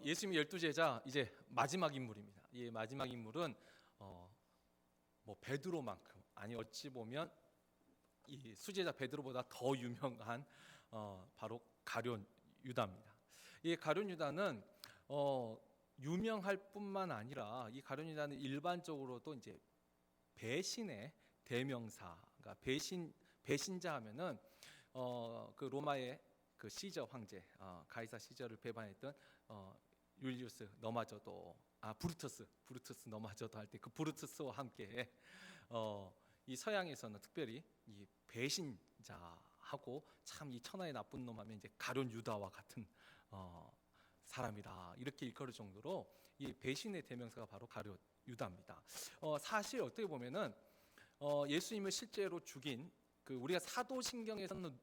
예수님의 12제자 이제 마지막 인물입니다. 이 마지막 인물은 뭐 베드로만큼, 아니 어찌 보면 이 수제자 베드로보다 더 유명한 바로 가룟 유다입니다. 이 가룟 유다는 유명할 뿐만 아니라 이 가룟 유다는 일반적으로도 이제 배신의 대명사, 그러니까 배신자 하면은 그 로마의 그 시저 황제, 가이사 시저를 배반했던 율리우스 너마저도, 브루투스 너마저도 할 때 그 브루투스와 함께 이 서양에서는 특별히 이 배신자하고 참 이 천하의 나쁜 놈하면 이제 가룟 유다와 같은 사람이다, 이렇게 일컬을 정도로 이 배신의 대명사가 바로 가룟 유다입니다. 사실 어떻게 보면은 예수님을 실제로 죽인 그 우리가 사도신경에서는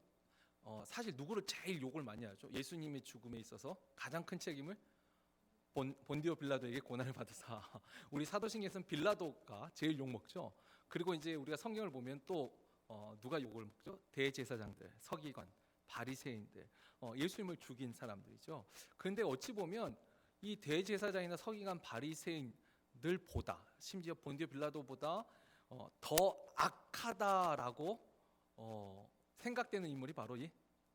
사실 누구를 제일 욕을 많이 하죠? 예수님의 죽음에 있어서 가장 큰 책임을 본디오 빌라도에게 고난을 받으사. 우리 사도신경에서는 빌라도가 제일 욕 먹죠. 그리고 이제 우리가 성경을 보면 또 누가 욕을 먹죠? 대제사장들, 서기관, 바리새인들, 예수님을 죽인 사람들이죠. 그런데 어찌 보면 이 대제사장이나 서기관, 바리새인들보다, 심지어 본디오 빌라도보다 더 악하다라고 생각되는 인물이 바로 이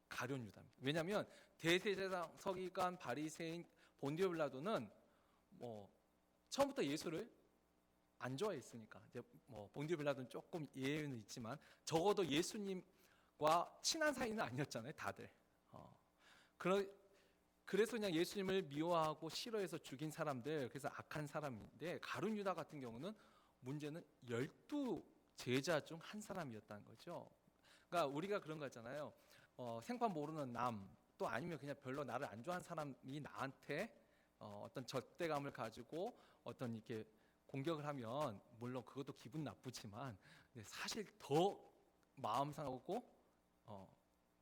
가룟 유다입니다. 왜냐하면 대제사장, 서기관, 바리새인, 본디오 빌라도는 처음부터 예수를 안 좋아했으니까, 이제 본디오 빌라도는 조금 예외는 있지만 적어도 예수님과 친한 사이는 아니었잖아요, 다들. 그래서 그냥 예수님을 미워하고 싫어해서 죽인 사람들, 그래서 악한 사람인데, 가룟 유다 같은 경우는 문제는 12제자 중 한 사람이었다는 거죠. 그러니까 우리가 그런 거 있잖아요. 생판 모르는 남, 또 아니면 그냥 별로 나를 안 좋아하는 사람이 나한테 어떤 적대감을 가지고 어떤 이렇게 공격을 하면, 물론 그것도 기분 나쁘지만 사실 더 마음 상하고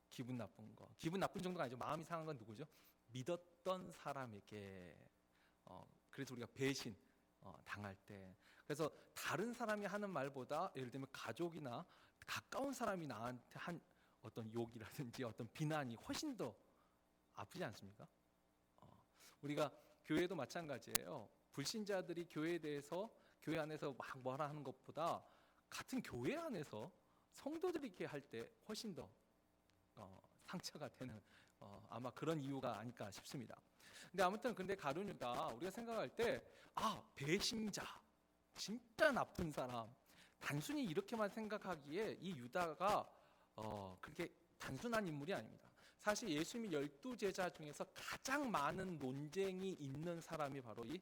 기분 나쁜 정도가 아니죠. 마음이 상한 건 누구죠? 믿었던 사람에게. 그래서 우리가 배신 당할 때, 그래서 다른 사람이 하는 말보다 예를 들면 가족이나 가까운 사람이 나한테 한 어떤 욕이라든지 어떤 비난이 훨씬 더 아프지 않습니까? 우리가 교회도 마찬가지예요. 불신자들이 교회에 대해서 교회 안에서 막 뭐라 하는 것보다 같은 교회 안에서 성도들이 이렇게 할 때 훨씬 더 상처가 되는 아마 그런 이유가 아닐까 싶습니다. 근데 아무튼 가룟 유다, 우리가 생각할 때 배신자, 진짜 나쁜 사람, 단순히 이렇게만 생각하기에 이 유다가 그렇게 단순한 인물이 아닙니다. 사실 예수님이 12제자 중에서 가장 많은 논쟁이 있는 사람이 바로 이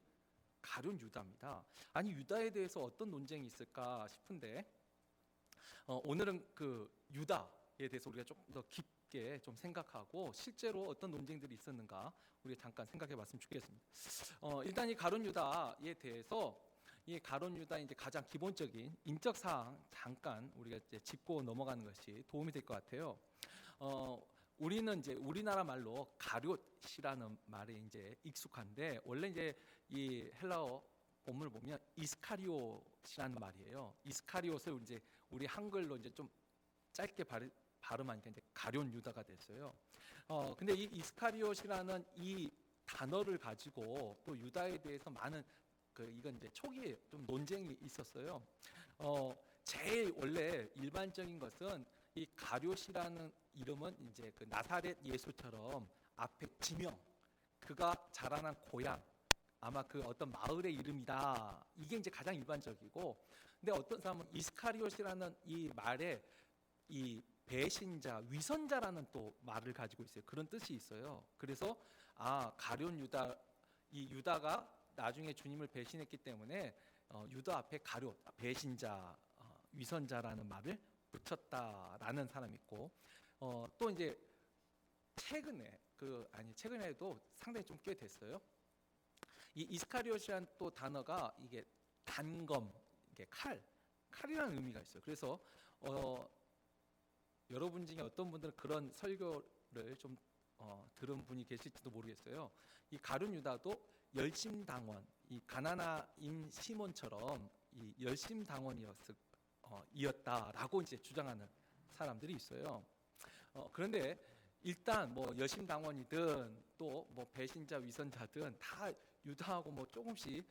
가룟 유다입니다. 아니, 유다에 대해서 어떤 논쟁이 있을까 싶은데 오늘은 그 유다에 대해서 우리가 조금 더 깊게 좀 생각하고 실제로 어떤 논쟁들이 있었는가 우리가 잠깐 생각해 봤으면 좋겠습니다. 일단 이 가룟 유다에 대해서, 이 가룟 유다의 이제 가장 기본적인 인적 사항 잠깐 우리가 이제 짚고 넘어가는 것이 도움이 될 것 같아요. 우리는 이제 우리나라 말로 가룟이라는 말에 이제 익숙한데, 원래 이제 이 헬라어 본문을 보면 이스카리옷이라는 말이에요. 이스카리옷을 이제 우리 한글로 이제 좀 짧게 발음하니까 이제 가룟 유다가 됐어요. 근데 이 이스카리옷이라는 이 단어를 가지고 또 유다에 대해서 많은 이건 이제 초기에 좀 논쟁이 있었어요. 제일 원래 일반적인 것은 이 가룟이라는 이름은 이제 그 나사렛 예수처럼 앞에 지명, 그가 자라난 고향, 아마 그 어떤 마을의 이름이다, 이게 이제 가장 일반적이고, 근데 어떤 사람은 이스카리옷이라는 이 말에 이 배신자, 위선자라는 또 말을 가지고 있어요. 그런 뜻이 있어요. 그래서 가룟 유다, 이 유다가 나중에 주님을 배신했기 때문에 유다 앞에 가룟, 배신자, 위선자라는 말을 붙였다라는 사람이 있고, 또 이제 최근에도 상당히 좀 꽤 됐어요. 이 이스카리옷이라는 또 단어가 이게 단검, 이게 칼이라는 의미가 있어요. 그래서 여러분 중에 어떤 분들은 그런 설교를 좀 들은 분이 계실지도 모르겠어요. 이 가룟 유다도 열심당원, 이 가나나인 시몬처럼 이 열심당원이었다라고 이제 주장하는 사람들이 있어요. 그런데 일단 뭐 여심당원이든 또 뭐 배신자 위선자든 다 유다하고 뭐 조금씩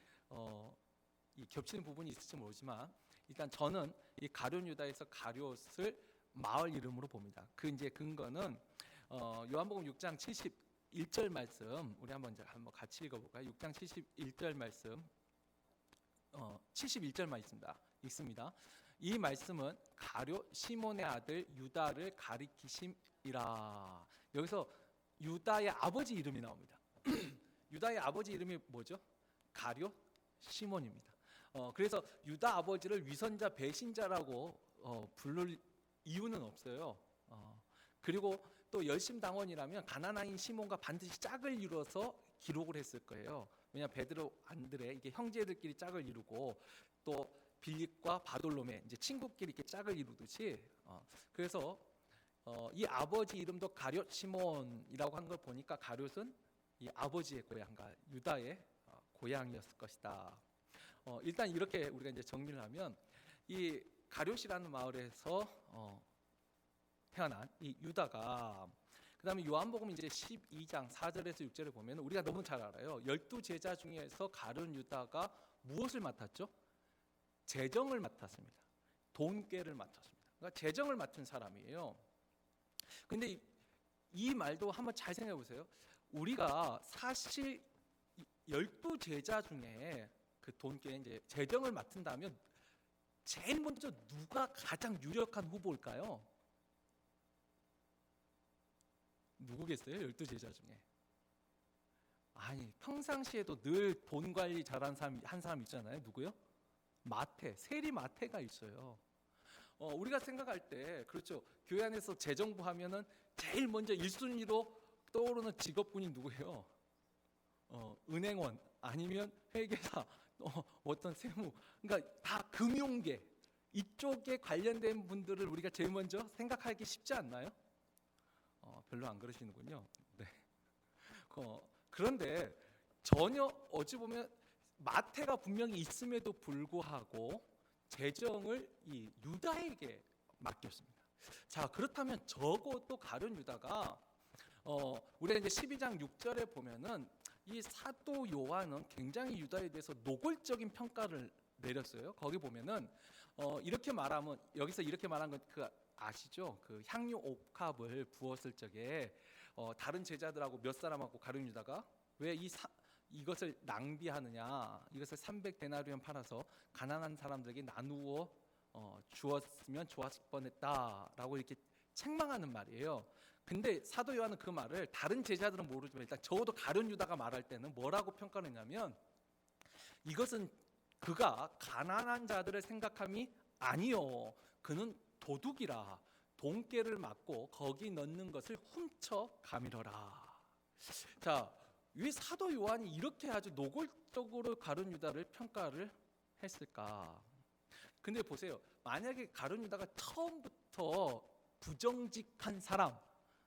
이 겹치는 부분이 있을지 모르지만 일단 저는 이 가룟 유다에서 가룟을 마을 이름으로 봅니다. 그 이제 근거는 요한복음 6장 71절 말씀 우리 한번 같이 읽어볼까요? 6장 71절 말씀 71절만 있습니다. 이 말씀은 가룟 시몬의 아들 유다를 가리키심이라. 여기서 유다의 아버지 이름이 나옵니다. 유다의 아버지 이름이 뭐죠? 가룟 시몬입니다. 그래서 유다 아버지를 위선자 배신자라고 부를 이유는 없어요. 그리고 또 열심당원이라면 가나나인 시몬과 반드시 짝을 이루어서 기록을 했을 거예요. 왜냐 베드로 안드레 이게 형제들끼리 짝을 이루고 또 빌립과 바돌로메 이제 친구끼리 이렇게 짝을 이루듯이 그래서 이 아버지 이름도 가룟 시몬이라고 한 걸 보니까 가룟은 이 아버지의 고향과 유다의 고향이었을 것이다. 일단 이렇게 우리가 이제 정리를 하면 이 가룟이라는 마을에서 태어난 이 유다가 그다음에 요한복음 이제 12장 4절에서 6절을 보면 우리가 너무 잘 알아요. 12제자 중에서 가룟 유다가 무엇을 맡았죠? 재정을 맡았습니다. 돈꾀를 맡았습니다. 그러니까 재정을 맡은 사람이에요. 근데 이 말도 한번 잘 생각해 보세요. 우리가 사실 12제자 중에 그 돈께 이제 재정을 맡은다면 제일 먼저 누가 가장 유력한 후보일까요? 누구겠어요? 12제자 중에. 아니 평상시에도 늘 돈 관리 잘하는 사람 한 사람 있잖아요. 누구요? 마태, 세리 마태가 있어요. 우리가 생각할 때 그렇죠. 교회 안에서 재정부 하면은 제일 먼저 1순위로 떠오르는 직업군이 누구예요? 은행원 아니면 회계사, 어떤 세무, 그러니까 다 금융계 이쪽에 관련된 분들을 우리가 제일 먼저 생각하기 쉽지 않나요? 별로 안 그러시는군요. 네. 그런데 전혀 어찌 보면 마태가 분명히 있음에도 불구하고 재정을 이 유다에게 맡겼습니다. 자 그렇다면 적어도 가룟 유다가 우리가 이제 12장 6절에 보면은 이 사도 요한은 굉장히 유다에 대해서 노골적인 평가를 내렸어요. 거기 보면은 이렇게 말하면 여기서 이렇게 말한 건 그 아시죠? 그 향유 옥합을 부었을 적에 다른 제자들하고 몇 사람하고 가룟 유다가 왜 이것을 낭비하느냐? 이것을 300데나리온 팔아서 가난한 사람들에게 나누어 주었으면 좋았을 뻔했다라고 이렇게 책망하는 말이에요. 근데 사도 요한은 그 말을 다른 제자들은 모르지만 일단 적어도 가룟 유다가 말할 때는 뭐라고 평가를 했냐면 이것은 그가 가난한 자들을 생각함이 아니요 그는 도둑이라 돈깨를 맞고 거기 넣는 것을 훔쳐 가미러라. 자, 왜 사도 요한이 이렇게 아주 노골적으로 가룟 유다를 평가를 했을까? 근데 보세요. 만약에 가룟 유다가 처음부터 부정직한 사람,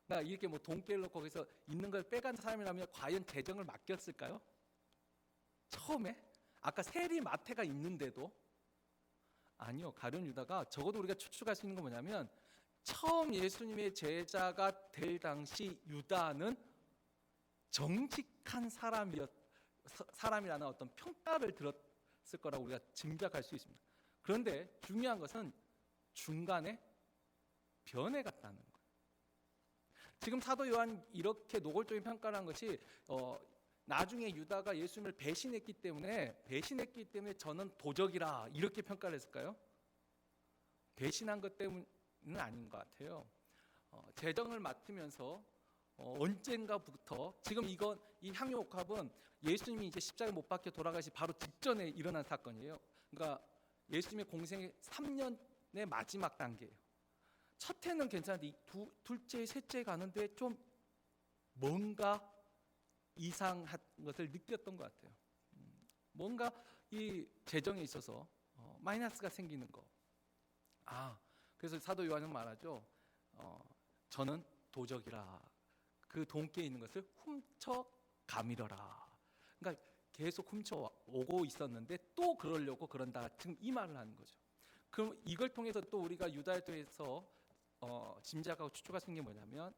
그러니까 이렇게 뭐 돈깨를 넣고 거기서 있는 걸 빼간 사람이라면 과연 재정을 맡겼을까요? 처음에? 아까 세리 마태가 있는데도 아니요. 가룟 유다가 적어도 우리가 추측할 수 있는 건 뭐냐면 처음 예수님의 제자가 될 당시 유다는 정직한 사람이라는 어떤 평가를 들었을 거라고 우리가 짐작할 수 있습니다. 그런데 중요한 것은 중간에 변해 갔다는 거예요. 지금 사도 요한 이렇게 노골적인 평가를 한 것이 나중에 유다가 예수님을 배신했기 때문에 저는 도적이라 이렇게 평가를 했을까요? 배신한 것 때문은 아닌 것 같아요. 재정을 맡으면서 언젠가부터 지금 이 향유옥합은 예수님이 이제 십자가에 못 박혀 돌아가시 바로 직전에 일어난 사건이에요. 그러니까 예수님의 공생의 3년의 마지막 단계예요. 첫 해는 괜찮은데 둘째, 셋째 가는데 좀 뭔가 이상한 것을 느꼈던 것 같아요. 뭔가 이 재정에 있어서 마이너스가 생기는 거. 그래서 사도 요한은 말하죠. 저는 도적이라 그 돈께 있는 것을 훔쳐 가미러라. 그러니까 계속 훔쳐 오고 있었는데 또 그러려고 그런다. 지금 이 말을 하는 거죠. 그럼 이걸 통해서 또 우리가 유다에 대해서 짐작하고 추측할 수 있는 게 뭐냐면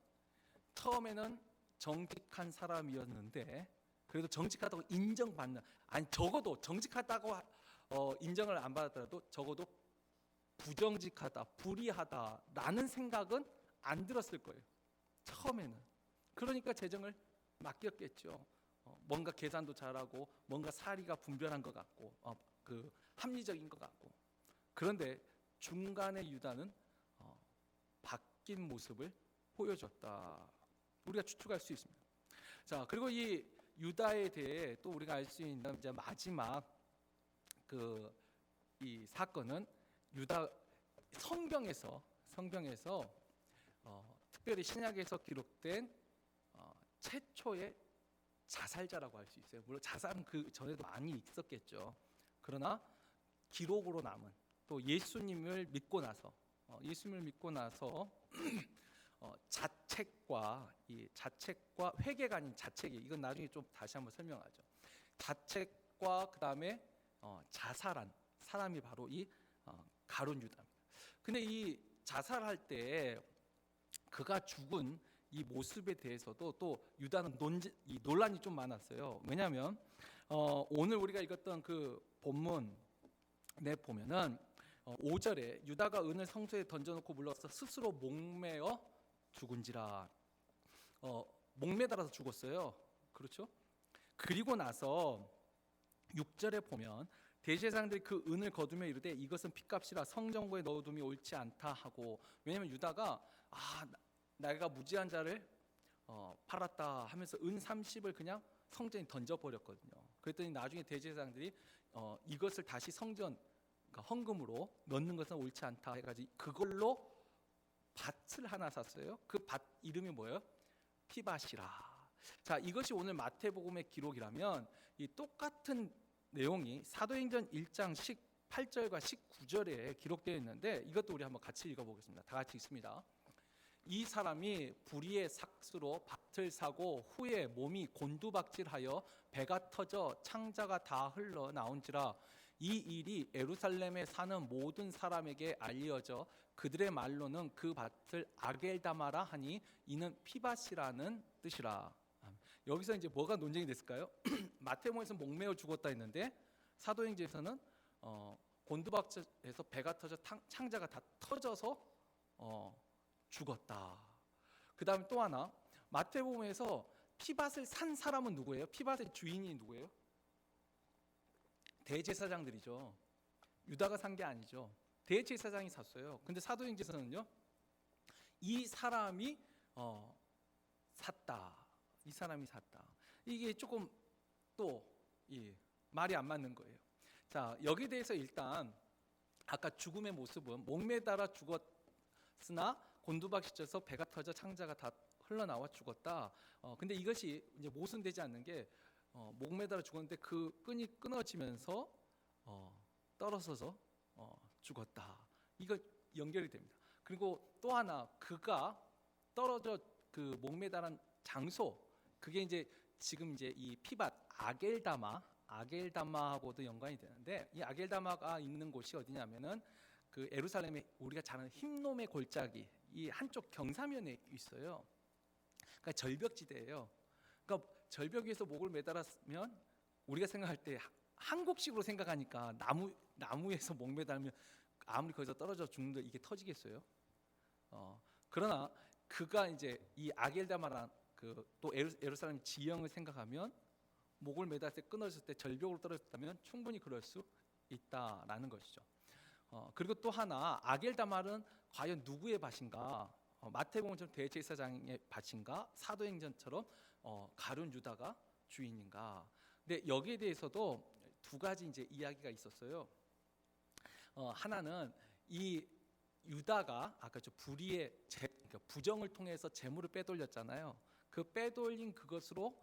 처음에는 정직한 사람이었는데 그래도 정직하다고 인정받는, 아니 적어도 정직하다고 인정을 안 받았더라도 적어도 부정직하다, 불의하다라는 생각은 안 들었을 거예요. 처음에는. 그러니까 재정을 맡겼겠죠. 뭔가 계산도 잘하고 뭔가 사리가 분별한 것 같고 그 합리적인 것 같고. 그런데 중간에 유다는 바뀐 모습을 보여줬다. 우리가 추측할 수 있습니다. 자, 그리고 이 유다에 대해 또 우리가 알 수 있는 이제 마지막 그 이 사건은 유다 성경에서 특별히 신약에서 기록된 최초의 자살자라고 할 수 있어요. 물론 자살은 그 전에도 많이 있었겠죠. 그러나 기록으로 남은, 또 예수님을 믿고 나서 자책과 회개가 아닌 자책이, 이건 나중에 좀 다시 한번 설명하죠. 자책과 그다음에 자살한 사람이 바로 이 가룟 유다입니다. 근데 이 자살할 때 그가 죽은 이 모습에 대해서도 또 유다는 논란이 좀 많았어요. 왜냐하면 오늘 우리가 읽었던 그 본문에 보면은 5절에 유다가 은을 성소에 던져놓고 물러서 스스로 목매어 죽은지라. 목매달아서 죽었어요. 그렇죠? 그리고 나서 6절에 보면 대제사장들이 그 은을 거두며 이르되 이것은 핏값이라 성전고에 넣어둠이 옳지 않다 하고, 왜냐하면 유다가 내가 무지한 자를 팔았다 하면서 은 30을 그냥 성전에 던져버렸거든요. 그랬더니 나중에 대제사장들이 이것을 다시 성전, 그러니까 헌금으로 넣는 것은 옳지 않다 해가지고 그걸로 밭을 하나 샀어요. 그 밭 이름이 뭐예요? 피밭이라. 자, 이것이 오늘 마태복음의 기록이라면 이 똑같은 내용이 사도행전 1장 18절과 19절에 기록되어 있는데, 이것도 우리 한번 같이 읽어보겠습니다. 다 같이 읽습니다. 이 사람이 불의의 삭수로 밭을 사고 후에 몸이 곤두박질하여 배가 터져 창자가 다 흘러나온지라. 이 일이 예루살렘에 사는 모든 사람에게 알려져 그들의 말로는 그 밭을 아겔다마라 하니 이는 피밭이라는 뜻이라. 여기서 이제 뭐가 논쟁이 됐을까요? 마태복음에서 목매어 죽었다 했는데 사도행전에서는 곤두박질해서 배가 터져 창자가 다 터져서 죽었다. 그 다음에 또 하나, 마태복음에서 피밭을 산 사람은 누구예요? 피밭의 주인이 누구예요? 대제사장들이죠. 유다가 산 게 아니죠. 대제사장이 샀어요. 근데 사도행전에서는요, 이 사람이 샀다. 이 사람이 샀다. 이게 조금 또 말이 안 맞는 거예요. 자, 여기에 대해서 일단 아까 죽음의 모습은 목매달아 죽었으나 곤두박질쳐서 배가 터져 창자가 다 흘러나와 죽었다. 근데 이것이 이제 모순되지 않는 게 목매달아 죽었는데 그 끈이 끊어지면서 떨어져서 죽었다. 이거 연결이 됩니다. 그리고 또 하나, 그가 떨어져 그 목매달은 장소, 그게 이제 지금 이제 이 피밭 아겔다마하고도 연관이 되는데, 이 아겔다마가 있는 곳이 어디냐면은 그 예루살렘에 우리가 잘 아는 흰놈의 골짜기 이 한쪽 경사면에 있어요. 그러니까 절벽지대예요. 그러니까 절벽 위에서 목을 매달았으면 우리가 생각할 때 한국식으로 생각하니까 나무에서 목 매달면 아무리 거기서 떨어져 죽는데 이게 터지겠어요? 그러나 그가 이제 이 아겔다마란 또 예루살렘 지형을 생각하면 목을 매달을 때 끊어졌을 때 절벽으로 떨어졌다면 충분히 그럴 수 있다라는 것이죠. 그리고 또 하나, 아겔다말은 과연 누구의 밭인가? 마태복음처럼 대제사장의 밭인가? 사도행전처럼 가룟 유다가 주인인가? 근데 여기에 대해서도 두 가지 이제 이야기가 있었어요. 하나는 이 유다가 아까 불의의 그러니까 부정을 통해서 재물을 빼돌렸잖아요. 그 빼돌린 그것으로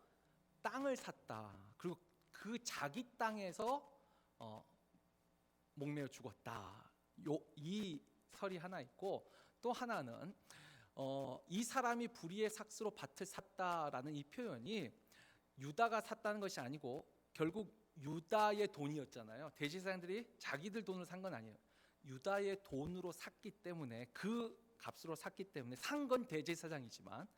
땅을 샀다. 그리고 그 자기 땅에서 목매어 죽었다. 이 설이 하나 있고, 또 하나는 이 사람이 불의의 삭수로 밭을 샀다라는 이 표현이 유다가 샀다는 것이 아니고 결국 유다의 돈이었잖아요. 대제사장들이 자기들 돈으로 산 건 아니에요. 유다의 돈으로 샀기 때문에, 그 값으로 샀기 때문에 산 건 대제사장이지만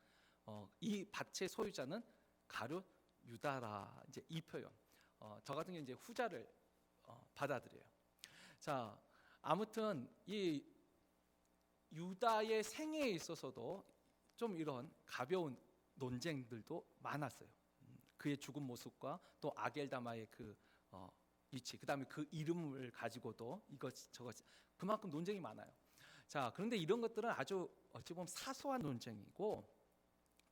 이 밭의 소유자는 가룟 유다라. 이제 이 표현. 저 같은 경우 이제 후자를 받아들여요. 자, 아무튼 이 유다의 생애에 있어서도 좀 이런 가벼운 논쟁들도 많았어요. 그의 죽은 모습과 또 아겔다마의 그 위치, 그다음에 그 이름을 가지고도 이것 저것 그만큼 논쟁이 많아요. 자, 그런데 이런 것들은 아주 어찌 보면 사소한 논쟁이고,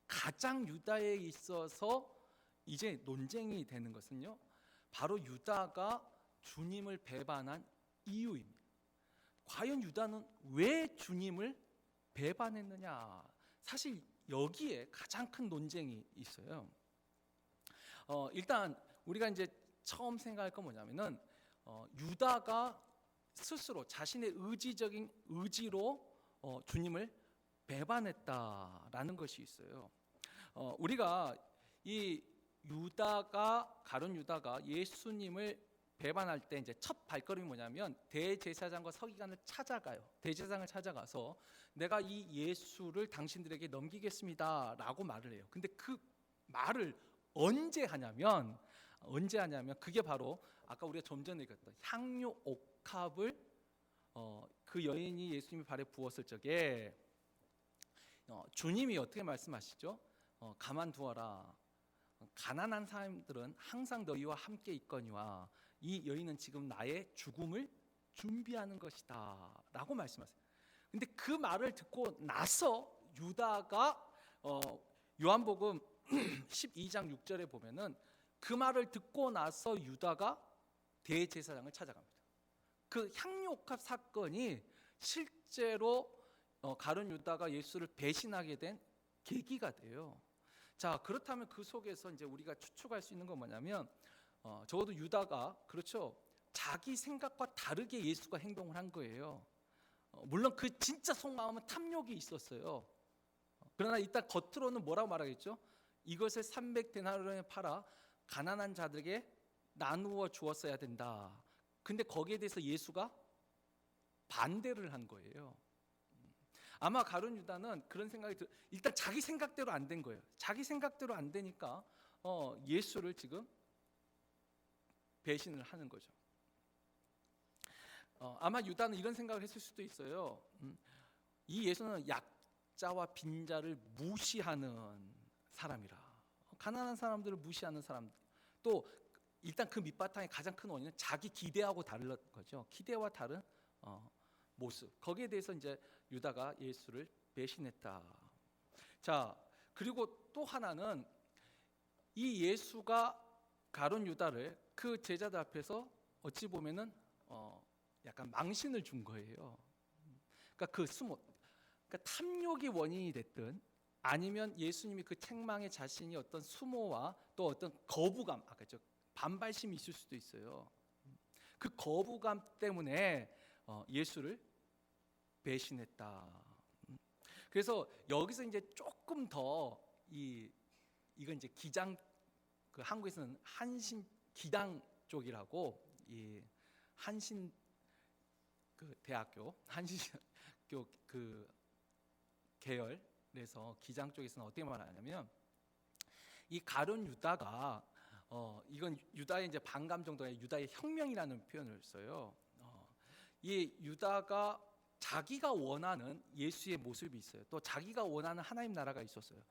가장 유다에 있어서 이제 논쟁이 되는 것은요, 바로 유다가 주님을 배반한 이유입니다. 과연 유다는 왜 주님을 배반했느냐? 사실 여기에 가장 큰 논쟁이 있어요. 일단 우리가 이제 처음 생각할 건 뭐냐면은 유다가 스스로 자신의 의지적인 의지로 주님을 배반했다라는 것이 있어요. 우리가 이 가룟 유다가 예수님을 배반할 때 이제 첫 발걸음이 뭐냐면 대제사장과 서기관을 찾아가요. 대제사장을 찾아가서 내가 이 예수를 당신들에게 넘기겠습니다라고 말을 해요. 근데 그 말을 언제 하냐면 그게 바로 아까 우리가 좀 전에 얘기했던 향유 옥합을 그 여인이 예수님의 발에 부었을 적에 주님이 어떻게 말씀하시죠? 가만두어라. 가난한 사람들은 항상 너희와 함께 있거니와 이 여인은 지금 나의 죽음을 준비하는 것이다 라고 말씀하세요. 근데 그 말을 듣고 나서 유다가 요한복음 12장 6절에 보면은 그 말을 듣고 나서 유다가 대제사장을 찾아갑니다. 그 향유옥합 사건이 실제로 가룟 유다가 예수를 배신하게 된 계기가 돼요. 자, 그렇다면 그 속에서 이제 우리가 추측할 수 있는 건 뭐냐면 적어도 유다가 그렇죠, 자기 생각과 다르게 예수가 행동을 한 거예요. 물론 그 진짜 속마음은 탐욕이 있었어요. 그러나 일단 겉으로는 뭐라고 말하겠죠? 이것을 300데나리온에 팔아 가난한 자들에게 나누어 주었어야 된다. 근데 거기에 대해서 예수가 반대를 한 거예요. 아마 가룟 유다는 그런 생각이 일단 자기 생각대로 안 된 거예요. 자기 생각대로 안 되니까 예수를 지금 배신을 하는 거죠. 아마 유다는 이런 생각을 했을 수도 있어요. 이 예수는 약자와 빈자를 무시하는 사람이라. 가난한 사람들을 무시하는 사람. 또 일단 그 밑바탕의 가장 큰 원인은 자기 기대하고 다른 거죠. 기대와 다른 모습. 거기에 대해서 이제 유다가 예수를 배신했다. 자, 그리고 또 하나는 이 예수가 가룟 유다를 그 제자들 앞에서 어찌 보면은 약간 망신을 준 거예요. 그러니까 그러니까 탐욕이 원인이 됐든 아니면 예수님이 그 책망에 자신이 어떤 수모와 또 어떤 거부감, 아까 반발심이 있을 수도 있어요. 그 거부감 때문에 예수를 배신했다. 그래서 여기서 이제 조금 더 이건 이제 기장, 그 한국에서는 한신 기당 쪽이라고, 이 한신 그 대학교 한신교 그 계열에서 기장 쪽에서는 어떻게 말하냐면 이 가룟 유다가 이건 유다의 이제 반감 정도가 유다의 혁명이라는 표현을 써요. 이 유다가 자기가 원하는 예수의 모습이 있어요. 또 자기가 원하는 하나님 나라가 있었어요.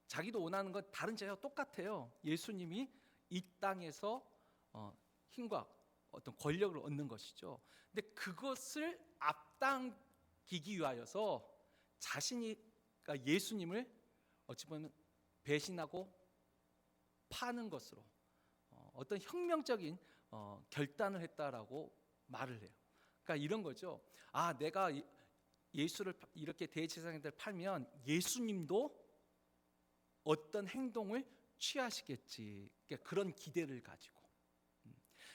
자기도 원하는 건 다른 제자와 똑같아요. 예수님이 이 땅에서 힘과 어떤 권력을 얻는 것이죠. 근데 그것을 앞당기기 위하여서 자신이, 그러니까 예수님을 어찌 보면 배신하고 파는 것으로 어떤 혁명적인 결단을 했다라고 말을 해요. 그러니까 이런 거죠. 내가 예수를 이렇게 대제사장들 팔면 예수님도 어떤 행동을 취하시겠지. 그러니까 그런 기대를 가지고.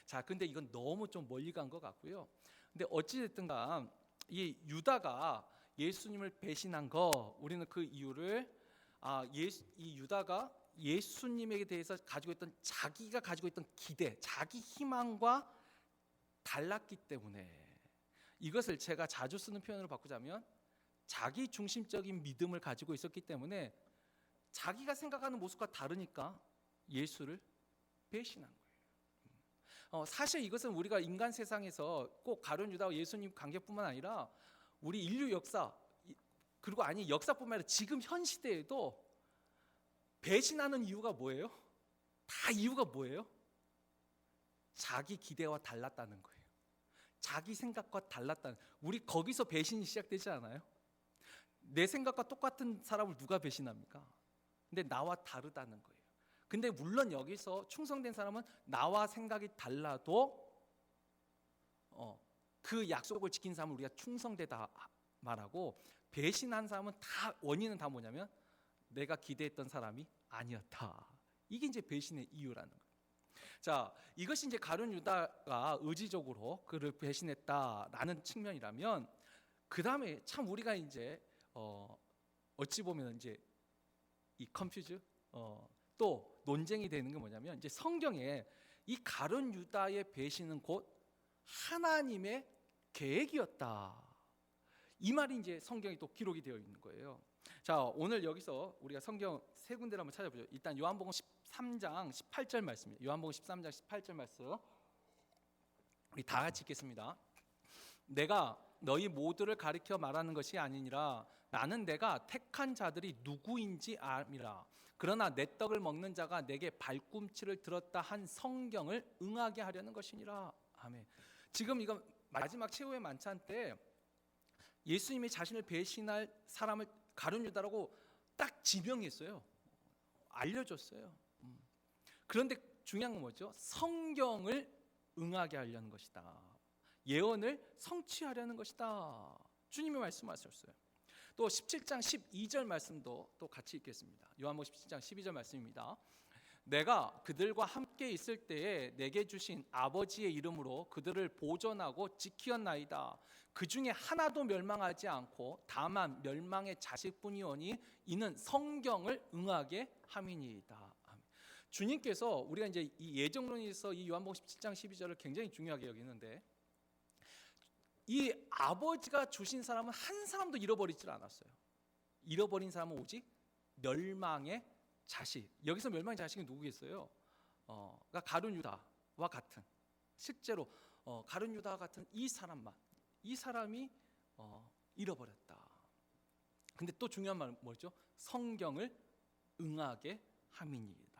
자, 근데 이건 너무 좀 멀리 간 것 같고요. 근데 어찌 됐든가 이 유다가 예수님을 배신한 거, 우리는 그 이유를 이 유다가 예수님에 대해서 가지고 있던 자기가 가지고 있던 기대, 자기 희망과 달랐기 때문에, 이것을 제가 자주 쓰는 표현으로 바꾸자면 자기 중심적인 믿음을 가지고 있었기 때문에 자기가 생각하는 모습과 다르니까 예수를 배신한 거예요. 사실 이것은 우리가 인간 세상에서 꼭 가룟 유다와 예수님 관계뿐만 아니라 우리 인류 역사, 그리고 역사뿐만 아니라 지금 현 시대에도 배신하는 이유가 뭐예요? 다 이유가 뭐예요? 자기 기대와 달랐다는 거예요. 자기 생각과 달랐다는. 우리 거기서 배신이 시작되지 않아요? 내 생각과 똑같은 사람을 누가 배신합니까? 근데 나와 다르다는 거예요. 근데 물론 여기서 충성된 사람은 나와 생각이 달라도 그 약속을 지킨 사람을 우리가 충성되다 말하고, 배신한 사람은 다 원인은 다 뭐냐면 내가 기대했던 사람이 아니었다. 이게 이제 배신의 이유라는 거예요. 자, 이것이 이제 가룟 유다가 의지적으로 그를 배신했다라는 측면이라면, 그 다음에 참 우리가 이제 어찌 보면 이제 이 컨퓨즈 또 논쟁이 되는 게 뭐냐면, 이제 성경에 이 가룟 유다의 배신은 곧 하나님의 계획이었다. 이 말이 이제 성경에 또 기록이 되어 있는 거예요. 자, 오늘 여기서 우리가 성경 세 군데를 한번 찾아보죠. 일단 요한복음 13장 18절 말씀입니다. 요한복음 13장 18절 말씀 우리 다 같이 읽겠습니다. 내가 너희 모두를 가리켜 말하는 것이 아니니라. 나는 내가 택한 자들이 누구인지 암이라. 그러나 내 떡을 먹는 자가 내게 발꿈치를 들었다 한 성경을 응하게 하려는 것이니라. 아멘. 지금 이거 마지막 최후의 만찬 때 예수님이 자신을 배신할 사람을 가룟 유다라고 딱 지명했어요. 알려줬어요. 그런데 중요한 건 뭐죠? 성경을 응하게 하려는 것이다. 예언을 성취하려는 것이다. 주님이 말씀하셨어요. 또 17장 12절 말씀도 또 같이 읽겠습니다. 요한복음 17장 12절 말씀입니다. 내가 그들과 함께 있을 때에 내게 주신 아버지의 이름으로 그들을 보존하고 지키었나이다. 그 중에 하나도 멸망하지 않고 다만 멸망의 자식뿐이오니 이는 성경을 응하게 함이니이다. 주님께서 우리가 이제 이 예정론에서 이 요한복음 17장 12절을 굉장히 중요하게 여기는데, 이 아버지가 주신 사람은 한 사람도 잃어버리질 않았어요. 잃어버린 사람은 오직 멸망의 자식. 여기서 멸망의 자식이 누구겠어요? 그러니까 가룟 유다와 같은, 실제로 가룟 유다와 같은 이 사람이 잃어버렸다. 근데 또 중요한 말은 뭐죠? 성경을 응하게 함이니이다.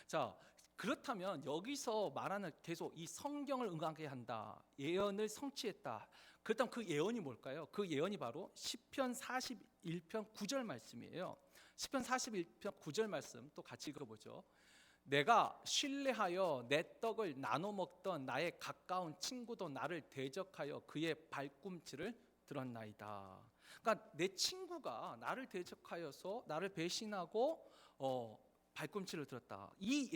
자, 그렇다면 여기서 말하는 계속 이 성경을 응하게 한다, 예언을 성취했다. 그렇다면 그 예언이 뭘까요? 그 예언이 바로 시편 41편 9절 말씀이에요. 시편 41편 9절 말씀 또 같이 읽어보죠. 내가 신뢰하여 내 떡을 나눠 먹던 나의 가까운 친구도 나를 대적하여 그의 발꿈치를 들었나이다. 그러니까 내 친구가 나를 대적하여서 나를 배신하고 발꿈치를 들었다. 이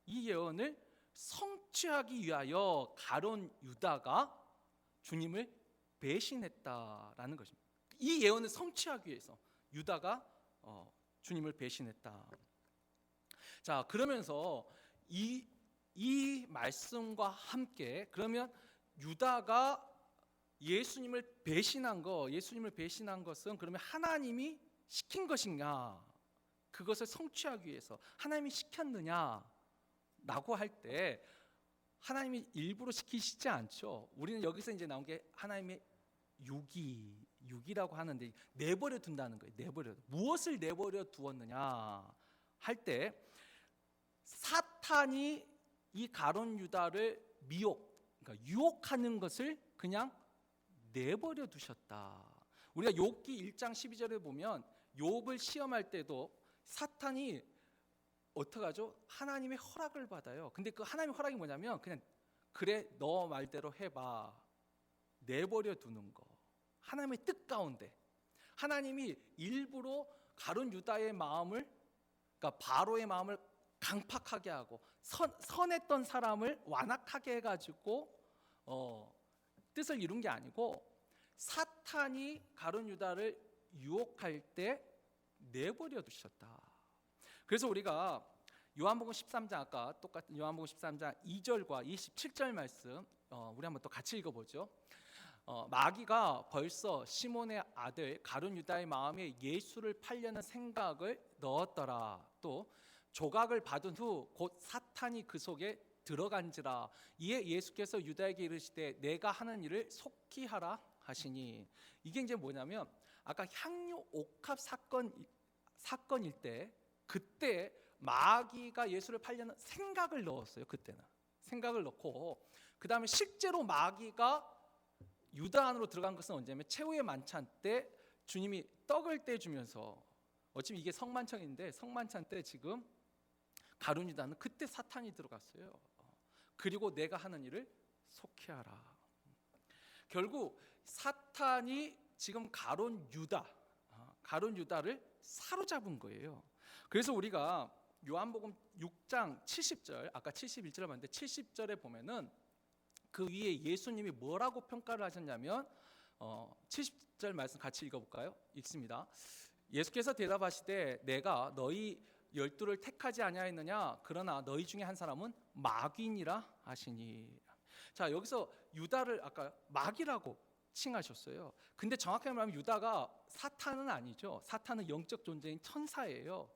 예언을 성취하기 위하여 가룟 유다가 주님을 배신했다라는 것입니다. 이 예언을 성취하기 위해서 유다가 주님을 배신했다. 자, 그러면서 이 말씀과 함께, 그러면 유다가 예수님을 배신한 것은 그러면 하나님이 시킨 것인가? 그것을 성취하기 위해서 하나님이 시켰느냐라고 할 때, 하나님이 일부러 시키시지 않죠. 우리는 여기서 이제 나온 게 하나님의 유기라고 하는데, 내버려 둔다는 거예요. 무엇을 내버려 두었느냐 할 때, 사탄이 이 가룟 유다를 그러니까 유혹하는 것을 그냥 내버려 두셨다. 우리가 욥기 1장 12절에 보면 욥을 시험할 때도 사탄이 어떻게 하죠? 하나님의 허락을 받아요. 근데 그 하나님의 허락이 뭐냐면 그냥 그래 너 말대로 해봐, 내버려 두는 거. 하나님의 뜻 가운데 하나님이 일부러 가룟 유다의 마음을, 그러니까 바로의 마음을 강팍하게 하고 선했던 사람을 완악하게 해가지고 뜻을 이룬 게 아니고, 사탄이 가룟 유다를 유혹할 때 내버려 두셨다. 그래서 우리가 요한복음 13장, 아까 똑같은 요한복음 13장 2절과 27절 말씀 우리 한번 또 같이 읽어보죠. 마귀가 벌써 시몬의 아들 가룟 유다의 마음에 예수를 팔려는 생각을 넣었더라. 또 조각을 받은 후 곧 사탄이 그 속에 들어간지라. 이에 예수께서 유다에게 이르시되 내가 하는 일을 속히 하라 하시니, 이게 이제 뭐냐면 아까 향유 옥합 사건일 때, 그때 마귀가 예수를 팔려는 생각을 넣었어요. 그때는 생각을 넣고, 그 다음에 실제로 마귀가 유다 안으로 들어간 것은 언제냐면 최후의 만찬 때 주님이 떡을 떼주면서, 어차피 이게 성만찬인데 성만찬 때 지금 가룟 유다는 그때 사탄이 들어갔어요. 그리고 내가 하는 일을 속히 하라. 결국 사탄이 지금 가룟 유다를 사로잡은 거예요. 그래서 우리가 요한복음 6장 70절, 아까 71절을 봤는데 70절에 보면은 그 위에 예수님이 뭐라고 평가를 하셨냐면 70절 말씀 같이 읽어볼까요? 읽습니다. 예수께서 대답하시되 내가 너희 12를 택하지 아니하였느냐? 그러나 너희 중에 한 사람은 마귀니라 하시니. 자, 여기서 유다를 아까 마귀라고 칭하셨어요. 근데 정확하게 말하면 유다가 사탄은 아니죠. 사탄은 영적 존재인 천사예요.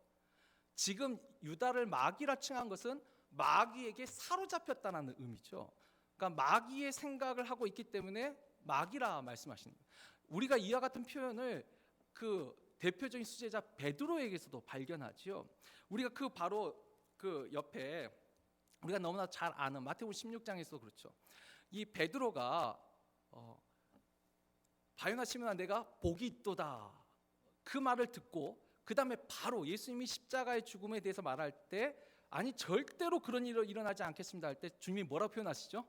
지금 유다를 마귀라 칭한 것은 마귀에게 사로잡혔다는 의미죠. 그러니까 마귀의 생각을 하고 있기 때문에 마귀라 말씀하시는 거예요. 우리가 이와 같은 표현을 그 대표적인 수제자 베드로에게서도 발견하지요. 우리가 그 바로 그 옆에 우리가 너무나 잘 아는 마태복음 16장에서 그렇죠. 이 베드로가 바요나 시몬아 내가 복이 있도다, 그 말을 듣고 그 다음에 바로 예수님이 십자가의 죽음에 대해서 말할 때 아니 절대로 그런 일이 일어나지 않겠습니다 할 때 주님이 뭐라고 표현하시죠?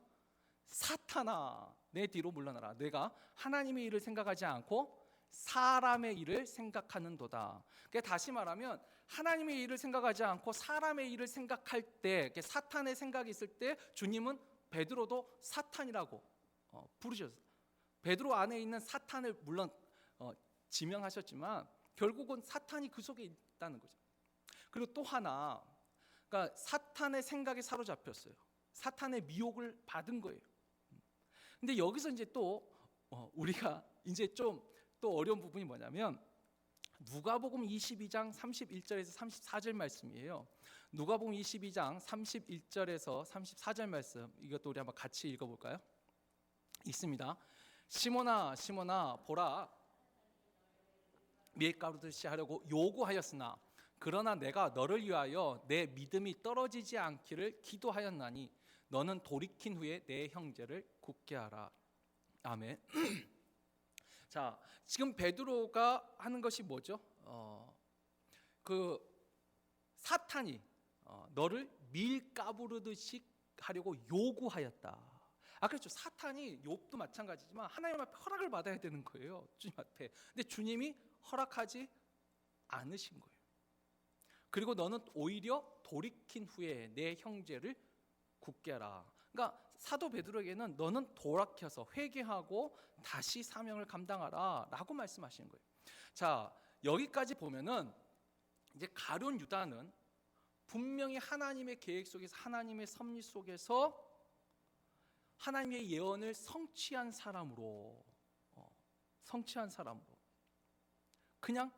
사탄아 내 뒤로 물러나라. 내가 하나님의 일을 생각하지 않고 사람의 일을 생각하는도다. 그러니까 다시 말하면 하나님의 일을 생각하지 않고 사람의 일을 생각할 때, 사탄의 생각이 있을 때 주님은 베드로도 사탄이라고 부르셨어요. 베드로 안에 있는 사탄을 물론 지명하셨지만 결국은 사탄이 그 속에 있다는 거죠. 그리고 또 하나, 그러니까 사탄의 생각에 사로잡혔어요. 사탄의 미혹을 받은 거예요. 근데 여기서 이제 또 우리가 이제 좀 또 어려운 부분이 뭐냐면 누가복음 22장 31절에서 34절 말씀이에요. 누가복음 22장 31절에서 34절 말씀, 이것도 우리 한번 같이 읽어볼까요? 있습니다. 시몬아 시몬아 보라 밀가루듯이 하려고 요구하였으나 그러나 내가 너를 위하여 내 믿음이 떨어지지 않기를 기도하였나니 너는 돌이킨 후에 내 형제를 굳게 하라. 아멘. 자, 지금 베드로가 하는 것이 뭐죠? 그 사탄이 너를 밀가부르듯이 하려고 요구하였다. 그렇죠. 사탄이 욥도 마찬가지지만 하나님 앞에 허락을 받아야 되는 거예요. 주님 앞에. 근데 주님이 허락하지 않으신 거예요. 그리고 너는 오히려 돌이킨 후에 내 형제를 굳게 하라. 그러니까 사도 베드로에게는 너는 돌아켜서 회개하고 다시 사명을 감당하라 라고 말씀하시는 거예요. 자, 여기까지 보면은 이제 가룟 유다는 분명히 하나님의 계획 속에서, 하나님의 섭리 속에서 하나님의 예언을 성취한 사람으로 그냥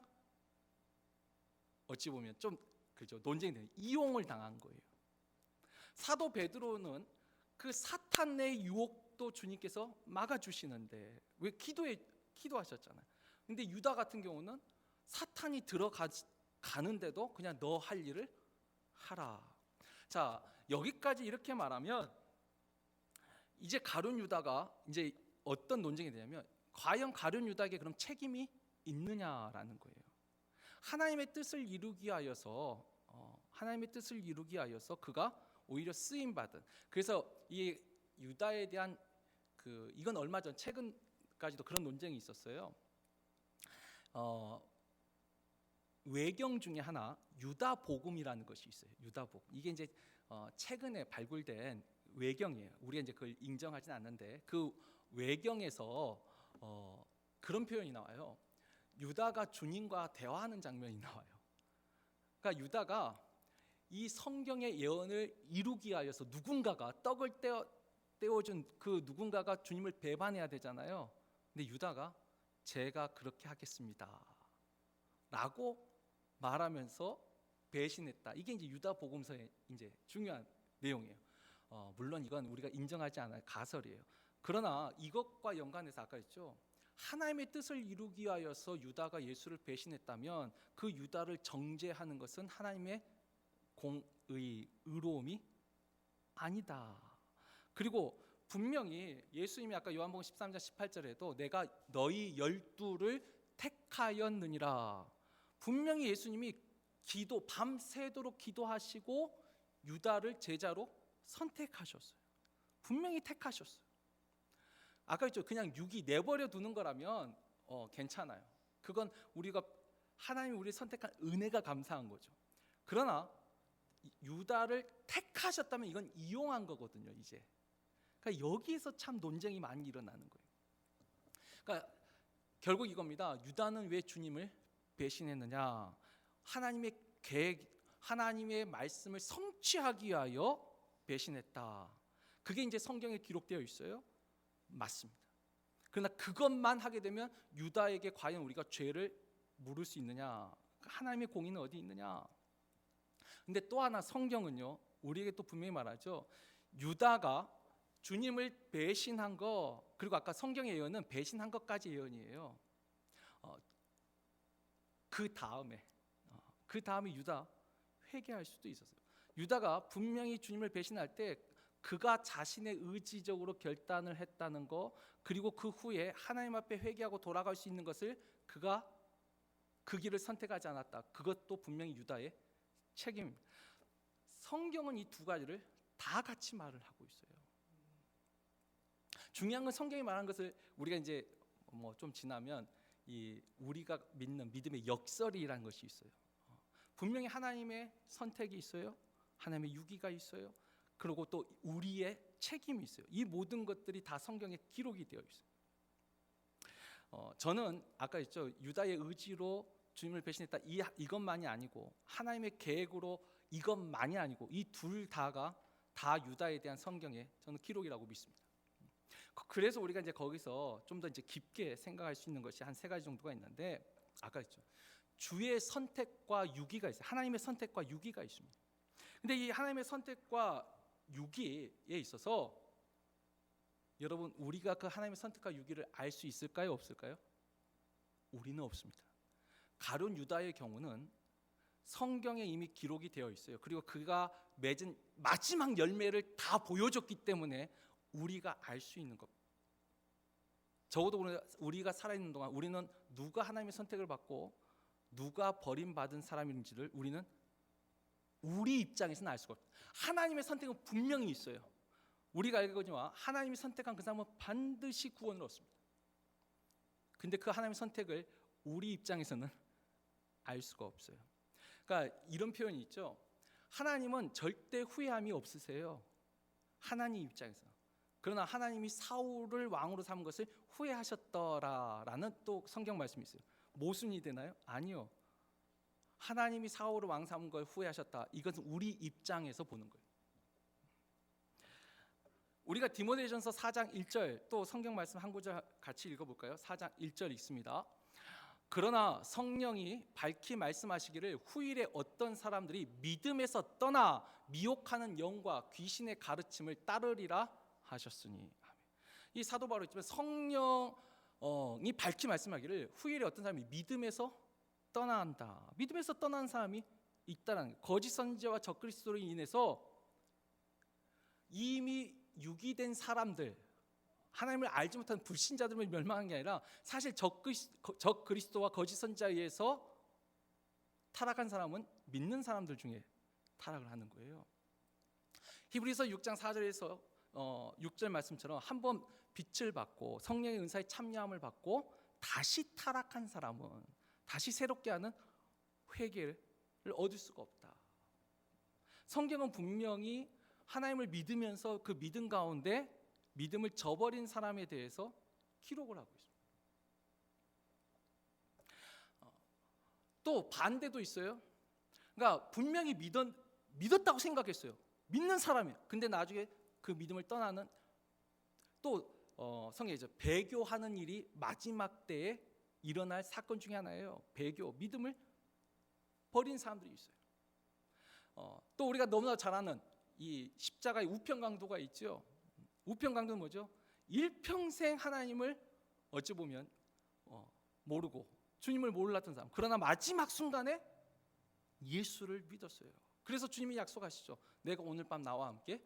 어찌 보면 좀 그죠, 논쟁이 되는 이용을 당한 거예요. 사도 베드로는 그 사탄의 유혹도 주님께서 막아주시는데 왜 기도하셨잖아요. 근데 유다 같은 경우는 사탄이 들어가는데도 그냥 너 할 일을 하라. 자, 여기까지 이렇게 말하면 이제 가룟 유다가 이제 어떤 논쟁이 되냐면 과연 가룟 유다에게 그럼 책임이 있느냐라는 거예요. 하나님의 뜻을 이루기 위하여서 그가 오히려 쓰임 받은. 그래서 이 유다에 대한 이건 얼마 전 최근까지도 그런 논쟁이 있었어요. 외경 중에 하나 유다 복음이라는 것이 있어요. 유다 복음. 이게 이제 최근에 발굴된 외경이에요. 우리가 이제 그걸 인정하진 않는데 그 외경에서 그런 표현이 나와요. 유다가 주님과 대화하는 장면이 나와요. 그러니까 유다가 이 성경의 예언을 이루기 위하여서 누군가가 떡을 떼어 떼어준 그 누군가가 주님을 배반해야 되잖아요. 근데 유다가 제가 그렇게 하겠습니다 라고 말하면서 배신했다. 이게 이제 유다 복음서의 이제 중요한 내용이에요. 물론 이건 우리가 인정하지 않아요. 가설이에요. 그러나 이것과 연관해서 아까 했죠. 하나님의 뜻을 이루기 위하여서 유다가 예수를 배신했다면 그 유다를 정죄하는 것은 하나님의 의로움이 아니다. 그리고 분명히 예수님이 아까 요한복음 13장 18절에도 내가 너희 12를 택하였느니라. 분명히 예수님이 밤새도록 기도하시고 유다를 제자로 선택하셨어요. 분명히 택하셨어요. 아까 했죠. 그냥 육이 내버려 두는 거라면 괜찮아요. 그건 우리가 하나님이 우리 선택한 은혜가 감사한 거죠. 그러나 유다를 택하셨다면 이건 이용한 거거든요. 이제 그러니까 여기에서 참 논쟁이 많이 일어나는 거예요. 그러니까 결국 이겁니다. 유다는 왜 주님을 배신했느냐? 하나님의 계획, 하나님의 말씀을 성취하기 위하여 배신했다. 그게 이제 성경에 기록되어 있어요. 맞습니다. 그러나 그것만 하게 되면 유다에게 과연 우리가 죄를 물을 수 있느냐? 하나님의 공의는 어디 있느냐? 근데 또 하나 성경은요, 우리에게 또 분명히 말하죠. 유다가 주님을 배신한 거, 그리고 아까 성경의 예언은 배신한 것까지 예언이에요. 그 다음에 유다 회개할 수도 있었어요. 유다가 분명히 주님을 배신할 때 그가 자신의 의지적으로 결단을 했다는 거, 그리고 그 후에 하나님 앞에 회개하고 돌아갈 수 있는 것을 그가 그 길을 선택하지 않았다. 그것도 분명히 유다의 책임입니다. 성경은 이 두 가지를 다 같이 말을 하고 있어요. 중요한 건 성경이 말한 것을 우리가 이제 좀 지나면 우리가 믿는 믿음의 역설이라는 것이 있어요. 분명히 하나님의 선택이 있어요. 하나님의 유기가 있어요. 그리고 또 우리의 책임이 있어요. 이 모든 것들이 다 성경에 기록이 되어 있어요. 저는 아까 했죠. 유다의 의지로 주님을 배신했다. 이것만이 아니고 하나님의 계획으로 이것만이 아니고 이 둘 다가 다 유다에 대한 성경의 저는 기록이라고 믿습니다. 그래서 우리가 이제 거기서 좀 더 이제 깊게 생각할 수 있는 것이 한 세 가지 정도가 있는데, 아까 했죠. 주의 선택과 유기가 있어요. 하나님의 선택과 유기가 있습니다. 근데 이 하나님의 선택과 유기에 있어서 여러분, 우리가 그 하나님의 선택과 유기를 알 수 있을까요, 없을까요? 우리는 없습니다. 가룟 유다의 경우는 성경에 이미 기록이 되어 있어요. 그리고 그가 맺은 마지막 열매를 다 보여줬기 때문에 우리가 알 수 있는 것. 적어도 우리가 살아있는 동안 우리는 누가 하나님의 선택을 받고 누가 버림받은 사람인지를 우리는 우리 입장에서는 알 수가 없어요. 하나님의 선택은 분명히 있어요. 우리가 알거니와 하나님이 선택한 그 사람은 반드시 구원을 얻습니다. 근데 그 하나님의 선택을 우리 입장에서는 알 수가 없어요. 그러니까 이런 표현이 있죠. 하나님은 절대 후회함이 없으세요. 하나님 입장에서. 그러나 하나님이 사울을 왕으로 삼은 것을 후회하셨더라라는 또 성경 말씀이 있어요. 모순이 되나요? 아니요. 하나님이 사울을 왕 삼은 걸 후회하셨다. 이것은 우리 입장에서 보는 거예요. 우리가 디모데전서 4장 1절 또 성경 말씀 한 구절 같이 읽어볼까요? 4장 1절 읽습니다. 그러나 성령이 밝히 말씀하시기를 후일에 어떤 사람들이 믿음에서 떠나 미혹하는 영과 귀신의 가르침을 따르리라 하셨으니. 이 사도 바울이 있지만 성령이 밝히 말씀하기를 후일에 어떤 사람이 믿음에서 떠난다. 믿음에서 떠난 사람이 있다는 거예요. 거짓 선지자와 적그리스도로 인해서 이미 유기된 사람들, 하나님을 알지 못하는 불신자들을 멸망한 게 아니라 사실 적그리스도와 거짓 선지자에 의해서 타락한 사람은 믿는 사람들 중에 타락을 하는 거예요. 히브리서 6장 4절에서 6절 말씀처럼 한번 빛을 받고 성령의 은사에 참여함을 받고 다시 타락한 사람은 다시 새롭게 하는 회개를 얻을 수가 없다. 성경은 분명히 하나님을 믿으면서 그 믿음 가운데 믿음을 저버린 사람에 대해서 기록을 하고 있습니다. 또 반대도 있어요. 그러니까 분명히 믿었다고 생각했어요. 믿는 사람이에요. 근데 나중에 그 믿음을 떠나는 또 성경에서 배교하는 일이 마지막 때에 일어날 사건 중에 하나예요. 배교, 믿음을 버린 사람들이 있어요. 또 우리가 너무나 잘 아는 이 십자가의 우편강도가 있죠. 우편강도는 뭐죠? 일평생 하나님을 어찌 보면 모르고 주님을 몰랐던 사람, 그러나 마지막 순간에 예수를 믿었어요. 그래서 주님이 약속하시죠. 내가 오늘 밤 나와 함께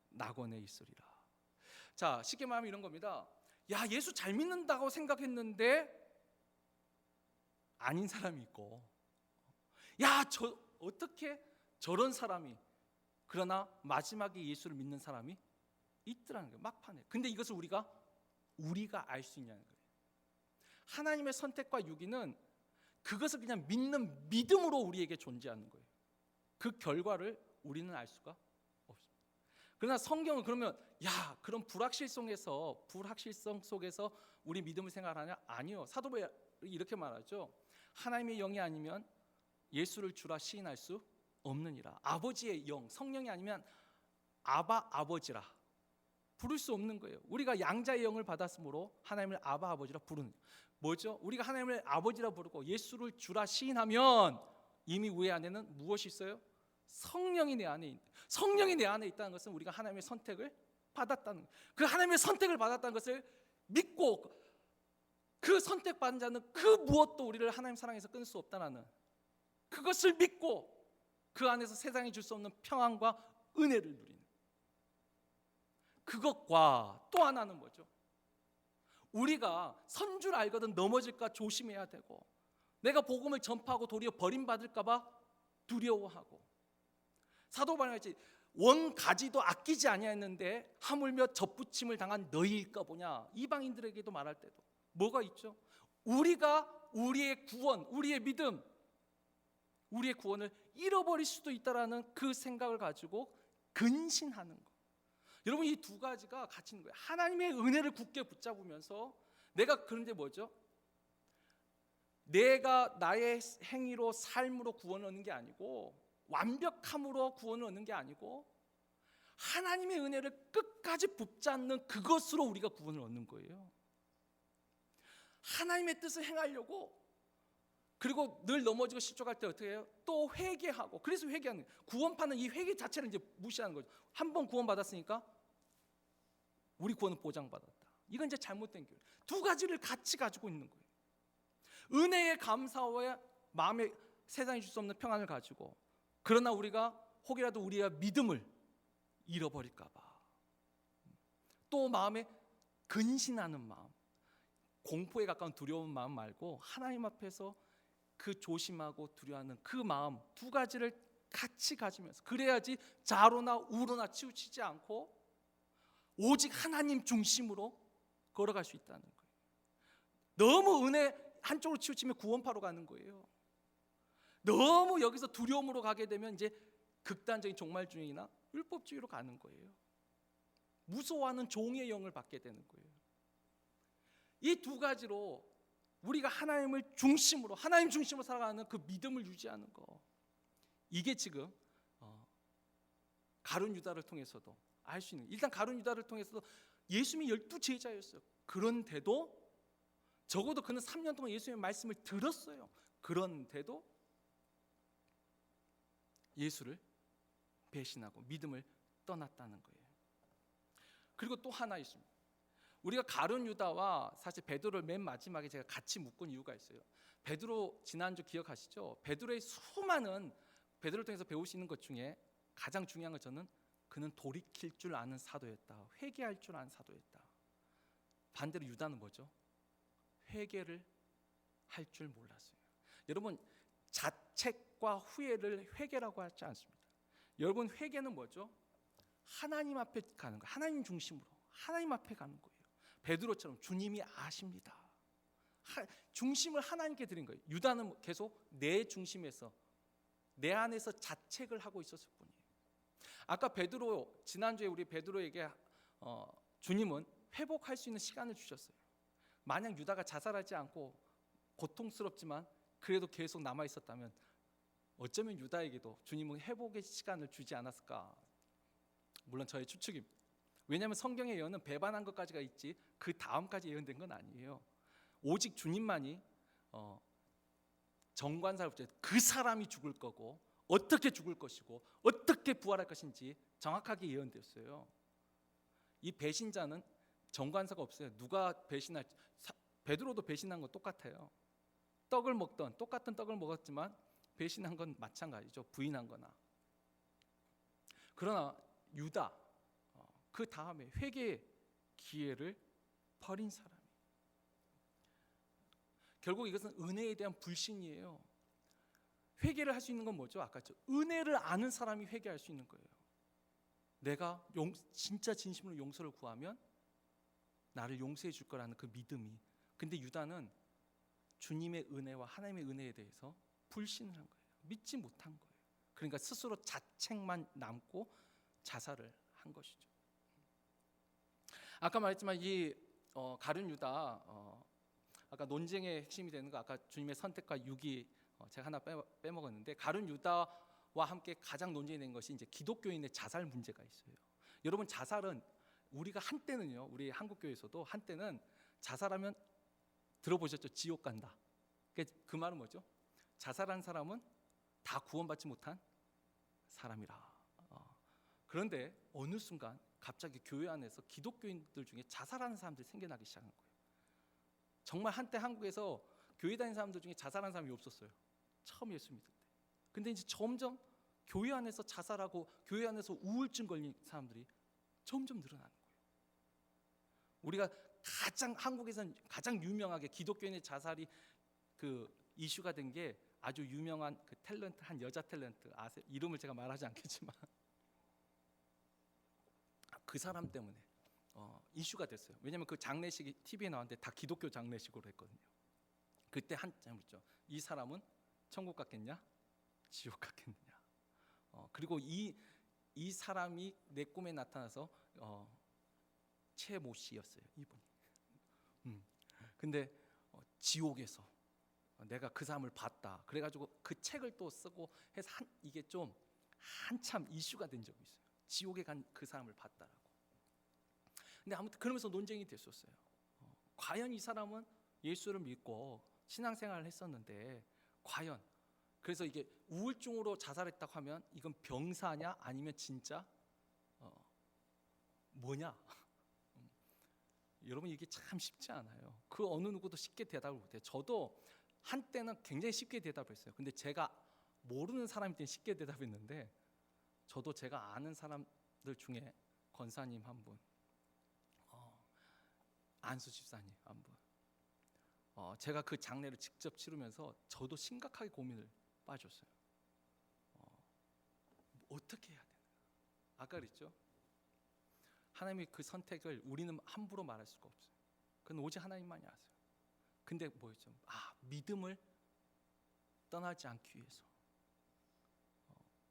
낙원에 있으리라. 자, 쉽게 말하면 이런 겁니다. 야, 예수 잘 믿는다고 생각했는데 아닌 사람이 있고, 야, 어떻게 저런 사람이, 그러나 마지막에 예수를 믿는 사람이 있더라는 거예요. 막판에. 근데 이것을 우리가 알 수 있냐는 거예요. 하나님의 선택과 유기는 그것을 그냥 믿는 믿음으로 우리에게 존재하는 거예요. 그 결과를 우리는 알 수가 없습니다. 그러나 성경은 그러면 그런 불확실성 속에서 우리 믿음을 생각하냐? 아니요. 사도 바울이 이렇게 말하죠. 하나님의 영이 아니면 예수를 주라 시인할 수 없느니라. 아버지의 영, 성령이 아니면 아버지라 부를 수 없는 거예요. 우리가 양자의 영을 받았으므로 하나님을 아버지라 부르는, 뭐죠? 우리가 하나님을 아버지라 부르고 예수를 주라 시인하면 이미 우리 안에는 무엇이 있어요? 성령이 내 안에 있다. 성령이 내 안에 있다는 것은 우리가 하나님의 선택을 받았다는 거예요. 그 하나님의 선택을 받았다는 것을 믿고, 그 선택받은 자는 그 무엇도 우리를 하나님 사랑에서 끊을 수 없다는 그것을 믿고 그 안에서 세상이 줄 수 없는 평안과 은혜를 누리는, 그것과 또 하나는 뭐죠? 우리가 선 줄 알거든 넘어질까 조심해야 되고, 내가 복음을 전파하고 도리어 버림받을까 봐 두려워하고, 사도 바울이 원 가지도 아끼지 아니하였는데 하물며 젖붙임을 당한 너희일까 보냐. 이방인들에게도 말할 때도 뭐가 있죠? 우리가 우리의 구원, 우리의 믿음, 우리의 구원을 잃어버릴 수도 있다라는 그 생각을 가지고 근신하는 거. 여러분, 이 두 가지가 같이 있는 거예요. 하나님의 은혜를 굳게 붙잡으면서, 내가 그런데 뭐죠? 내가 나의 행위로 삶으로 구원을 얻는 게 아니고, 완벽함으로 구원을 얻는 게 아니고, 하나님의 은혜를 끝까지 붙잡는 그것으로 우리가 구원을 얻는 거예요. 하나님의 뜻을 행하려고, 그리고 늘 넘어지고 실족할 때 어떻게 해요? 또 회개하고. 그래서 회개하는 거예요. 구원받는 이 회개 자체를 이제 무시하는 거죠. 한 번 구원받았으니까 우리 구원은 보장받았다. 이건 이제 잘못된 교회. 두 가지를 같이 가지고 있는 거예요. 은혜의 감사와 마음에 세상이 줄 수 없는 평안을 가지고, 그러나 우리가 혹이라도 우리의 믿음을 잃어버릴까 봐 또 마음에 근신하는 마음, 공포에 가까운 두려운 마음 말고 하나님 앞에서 그 조심하고 두려워하는 그 마음, 두 가지를 같이 가지면서, 그래야지 좌로나 우로나 치우치지 않고 오직 하나님 중심으로 걸어갈 수 있다는 거예요. 너무 은혜 한쪽으로 치우치면 구원파로 가는 거예요. 너무 여기서 두려움으로 가게 되면 이제 극단적인 종말주의나 율법주의로 가는 거예요. 무서워하는 종의 영을 받게 되는 거예요. 이 두 가지로 우리가 하나님 중심으로 살아가는 그 믿음을 유지하는 거, 이게 지금 가룟 유다를 통해서도 알 수 있는, 일단 가룟 유다를 통해서도 예수님이 12 제자였어요. 그런데도 적어도 그는 3년 동안 예수님의 말씀을 들었어요. 그런데도 예수를 배신하고 믿음을 떠났다는 거예요. 그리고 또 하나 있습니다. 우리가 가룟 유다와 사실 베드로를 맨 마지막에 제가 같이 묶은 이유가 있어요. 베드로 지난주 기억하시죠? 베드로의 수많은, 베드로를 통해서 배울 수 있는 것 중에 가장 중요한 건, 저는 그는 돌이킬 줄 아는 사도였다. 회개할 줄 아는 사도였다. 반대로 유다는 뭐죠? 회개를 할 줄 몰랐어요. 여러분, 자책과 후회를 회개라고 하지 않습니다. 여러분, 회개는 뭐죠? 하나님 앞에 가는 거예요. 하나님 중심으로 하나님 앞에 가는 거예요. 베드로처럼 주님이 아십니다. 중심을 하나님께 드린 거예요. 유다는 계속 내 중심에서, 내 안에서 자책을 하고 있었을 뿐이에요. 아까 베드로, 지난주에 우리 베드로에게 주님은 회복할 수 있는 시간을 주셨어요. 만약 유다가 자살하지 않고 고통스럽지만 그래도 계속 남아 있었다면 어쩌면 유다에게도 주님은 회복의 시간을 주지 않았을까. 물론 저의 추측입니다. 왜냐하면 성경의 예언은 배반한 것까지가 있지 그 다음까지 예언된 건 아니에요. 오직 주님만이 정관사를 붙여 그 사람이 죽을 거고 어떻게 죽을 것이고 어떻게 부활할 것인지 정확하게 예언되었어요. 이 배신자는 정관사가 없어요. 누가 배신할지. 베드로도 배신한 건 똑같아요. 떡을 먹던 똑같은 떡을 먹었지만 배신한 건 마찬가지죠. 부인한 거나. 그러나 유다 그 다음에 회개의 기회를 버린 사람이. 결국 이것은 은혜에 대한 불신이에요. 회개를 할 수 있는 건 뭐죠? 아까 은혜를 아는 사람이 회개할 수 있는 거예요. 내가 진짜 진심으로 용서를 구하면 나를 용서해 줄 거라는 그 믿음이. 근데 유다는 주님의 은혜와 하나님의 은혜에 대해서 불신을 한 거예요. 믿지 못한 거예요. 그러니까 스스로 자책만 남고 자살을 한 것이죠. 아까 말했지만 이 가룟 유다 아까 논쟁의 핵심이 되는 거, 아까 주님의 선택과 유기 제가 하나 빼먹었는데, 가룟 유다와 함께 가장 논쟁이 된 것이 이제 기독교인의 자살 문제가 있어요. 여러분, 자살은 우리가 한때는요, 우리 한국 교회에서도 한때는 자살하면 들어보셨죠? 지옥 간다. 그 말은 뭐죠? 자살한 사람은 다 구원받지 못한 사람이라. 그런데 어느 순간 갑자기 교회 안에서 기독교인들 중에 자살하는 사람들이 생겨나기 시작한 거예요. 정말 한때 한국에서 교회 다니는 사람들 중에 자살하는 사람이 없었어요. 처음 예수 믿을 때. 근데 이제 점점 교회 안에서 자살하고 교회 안에서 우울증 걸린 사람들이 점점 늘어나는 거예요. 우리가 한국에서는 가장 유명하게 기독교인의 자살이 그 이슈가 된 게 아주 유명한 그 탤런트, 한 여자 탤런트 아세요? 이름을 제가 말하지 않겠지만 그 사람 때문에 이슈가 됐어요. 왜냐하면 그 장례식이 TV에 나왔는데 다 기독교 장례식으로 했거든요. 그때 한참 있죠. 이 사람은 천국 갔겠냐, 지옥 갔겠느냐. 그리고 이 사람이 내 꿈에 나타나서 최모 씨였어요, 이분이. 근데 지옥에서 내가 그 사람을 봤다. 그래가지고 그 책을 또 쓰고 해서 이게 좀 한참 이슈가 된 적이 있어요. 지옥에 간 그 사람을 봤다라고. 근데 아무튼 그러면서 논쟁이 됐었어요. 과연 이 사람은 예수를 믿고 신앙생활을 했었는데 과연, 그래서 이게 우울증으로 자살했다고 하면 이건 병사냐 아니면 진짜 뭐냐? 여러분, 이게 참 쉽지 않아요. 그 어느 누구도 쉽게 대답을 못해요. 저도 한때는 굉장히 쉽게 대답했어요. 근데 제가 모르는 사람일 땐 쉽게 대답했는데, 저도 제가 아는 사람들 중에 권사님 한 분, 안수 집사님 한 분, 제가 그 장례를 직접 치르면서 저도 심각하게 고민을 빠졌어요. 어떻게 해야 되나? 아까 그랬죠? 하나님의 그 선택을 우리는 함부로 말할 수가 없어요. 그건 오직 하나님만이 아세요. 근데 뭐였죠? 믿음을 떠나지 않기 위해서,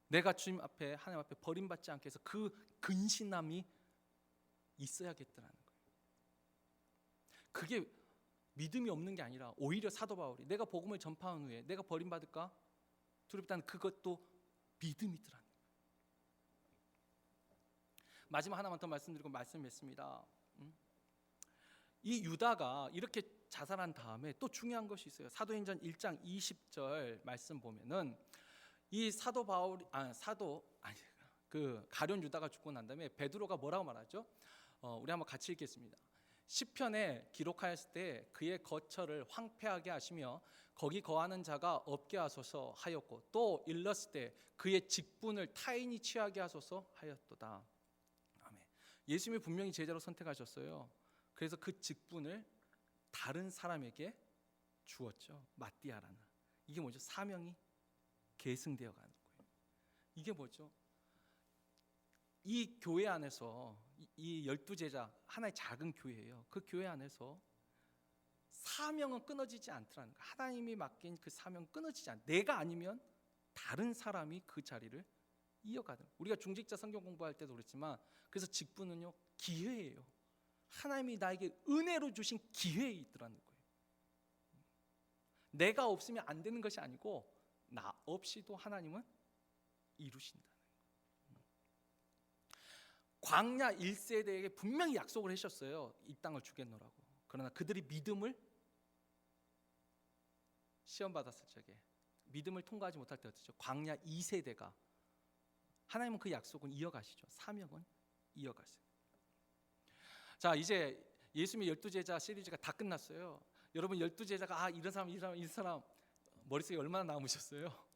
내가 주님 앞에, 하나님 앞에 버림받지 않기 위해서 그 근신함이 있어야겠다는 거예요. 그게 믿음이 없는 게 아니라 오히려 사도 바울이 내가 복음을 전파한 후에 내가 버림받을까 두렵다는 그것도 믿음이더라는 거예요. 마지막 하나만 더 말씀드리고 말씀했습니다. 이 유다가 이렇게 자살한 다음에 또 중요한 것이 있어요. 사도행전 1장 20절 말씀 보면은 이 그 가룟 유다가 죽고 난 다음에 베드로가 뭐라고 말하죠? 우리 한번 같이 읽겠습니다. 시편에 기록하였을 때 그의 거처를 황폐하게 하시며 거기 거하는 자가 없게 하소서 하였고, 또 일렀을 때 그의 직분을 타인이 취하게 하소서 하였도다. 아멘. 예수님이 분명히 제자로 선택하셨어요. 그래서 그 직분을 다른 사람에게 주었죠. 마띠아라는. 이게 뭐죠? 사명이 계승되어 가는 거예요. 이게 뭐죠? 이 교회 안에서 이 12제자, 하나의 작은 교회예요. 그 교회 안에서 사명은 끊어지지 않더라는 거예요. 하나님이 맡긴 그 사명은 끊어지지 않아요. 내가 아니면 다른 사람이 그 자리를 이어가는 거예요. 우리가 중직자 성경 공부할 때도 그렇지만, 그래서 직분은요, 기회예요. 하나님이 나에게 은혜로 주신 기회에 있더라는 거예요. 내가 없으면 안 되는 것이 아니고 나 없이도 하나님은 이루신다는 거예요. 광야 1세대에게 분명히 약속을 하셨어요. 이 땅을 주겠노라고. 그러나 그들이 믿음을 시험 받았을 적에 믿음을 통과하지 못할 때 어떻죠? 광야 2세대가 하나님은 그 약속은 이어가시죠. 사명은 이어가세요. 자, 이제 예수님의 12제자 시리즈가 다 끝났어요. 여러분 12제자가 이런 사람 머릿속에 얼마나 남으셨어요?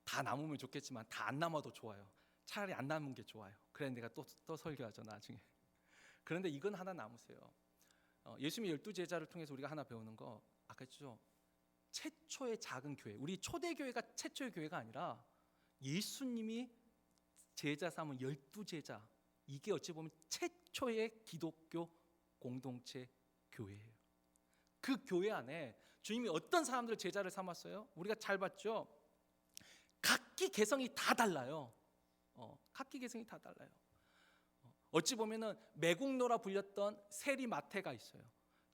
다 남으면 좋겠지만 다 안 남아도 좋아요. 차라리 안 남은 게 좋아요. 그래 내가 또 설교하죠 나중에. 그런데 이건 하나 남으세요. 예수님의 12제자를 통해서 우리가 하나 배우는 거 아까 했죠. 최초의 작은 교회, 우리 초대교회가 최초의 교회가 아니라 예수님이 제자 삼은 12제자, 이게 어찌 보면 최초의 기독교 공동체 교회예요. 그 교회 안에 주님이 어떤 사람들을 제자를 삼았어요? 우리가 잘 봤죠. 각기 개성이 다 달라요. 각기 개성이 다 달라요. 어찌 보면은 매국노라 불렸던 세리 마태가 있어요.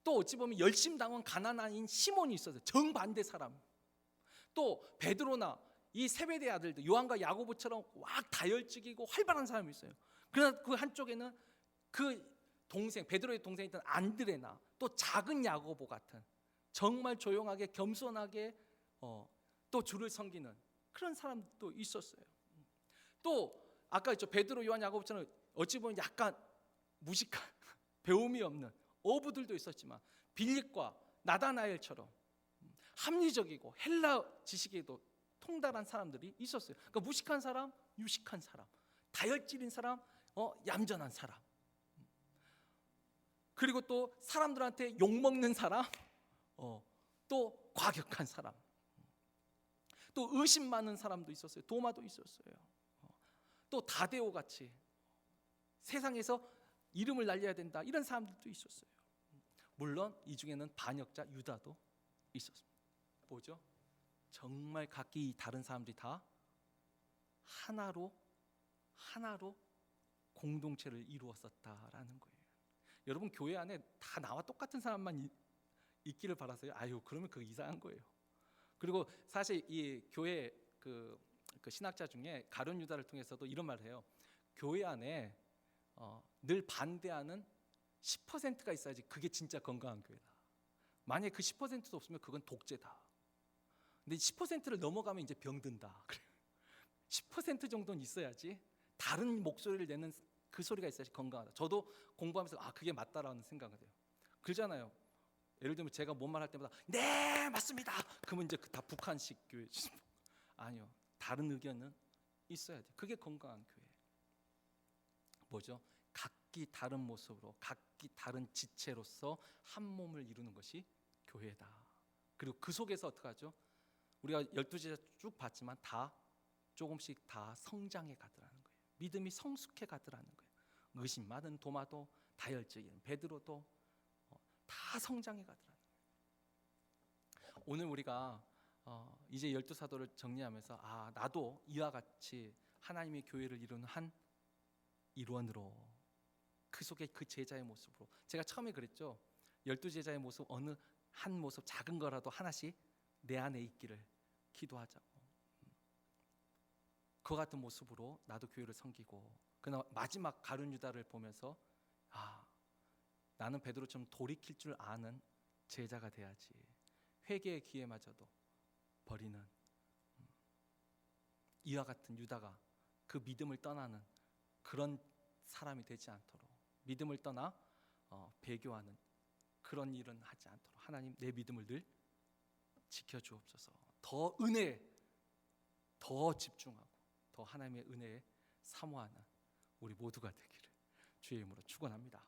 또 어찌 보면 열심당원 가나안인 시몬이 있어요. 정반대 사람. 또 베드로나 이 세베대 아들들 요한과 야고보처럼 막 다혈적이고 활발한 사람이 있어요. 그러나 그 한쪽에는 그 동생 베드로의 동생이었던 안드레나 또 작은 야고보 같은 정말 조용하게 겸손하게 또 주를 섬기는 그런 사람도 있었어요. 또 아까 있죠. 베드로, 요한, 야고보처럼 어찌 보면 약간 무식한 배움이 없는 어부들도 있었지만 빌립과 나다나엘처럼 합리적이고 헬라 지식에도 통달한 사람들이 있었어요. 그러니까 무식한 사람, 유식한 사람, 다혈질인 사람, 얌전한 사람, 그리고 또 사람들한테 욕먹는 사람, 또 과격한 사람, 또 의심 많은 사람도 있었어요. 도마도 있었어요. 또 다데오 같이 세상에서 이름을 날려야 된다 이런 사람들도 있었어요. 물론 이 중에는 반역자 유다도 있었습니다. 뭐죠? 정말 각기 다른 사람들이 다 하나로 공동체를 이루었었다라는 거예요. 여러분 교회 안에 다 나와 똑같은 사람만 있기를 바라세요? 그러면 그거 이상한 거예요. 그리고 사실 이 교회 그 신학자 중에 가룟 유다를 통해서도 이런 말을 해요. 교회 안에 늘 반대하는 10%가 있어야지 그게 진짜 건강한 교회다. 만약에 그 10%도 없으면 그건 독재다. 근데 10%를 넘어가면 이제 병든다. 10% 정도는 있어야지 다른 목소리를 내는 그 소리가 있어야지 건강하다. 저도 공부하면서 그게 맞다라는 생각을 해요. 그러잖아요. 예를 들면 제가 뭔 말 할 때마다 네 맞습니다. 그러면 이제 다 북한식 교회. 아니요. 다른 의견은 있어야 돼. 그게 건강한 교회. 뭐죠? 각기 다른 모습으로 각기 다른 지체로서 한 몸을 이루는 것이 교회다. 그리고 그 속에서 어떻게 하죠? 우리가 12제자 쭉 봤지만 다 조금씩 다 성장해 가더라는 거예요. 믿음이 성숙해 가더라는 거예요. 의심 많은 도마도 다혈적인 베드로도 다 성장해 가더라는 거예요. 오늘 우리가 이제 12사도를 정리하면서 나도 이와 같이 하나님의 교회를 이루는 한 일원으로 그 속에 그 제자의 모습으로 제가 처음에 그랬죠. 12제자의 모습 어느 한 모습 작은 거라도 하나씩 내 안에 있기를 기도하자고. 그 같은 모습으로 나도 교회를 섬기고 그러나 마지막 가룟 유다를 보면서 나는 베드로처럼 돌이킬 줄 아는 제자가 돼야지. 회개의 기회마저도 버리는 이와 같은 유다가 그 믿음을 떠나는 그런 사람이 되지 않도록 믿음을 떠나 배교하는 그런 일은 하지 않도록 하나님 내 믿음을 늘 지켜주옵소서. 더 은혜에 더 집중하고 더 하나님의 은혜에 사모하는 우리 모두가 되기를 주의 이름으로 축원합니다.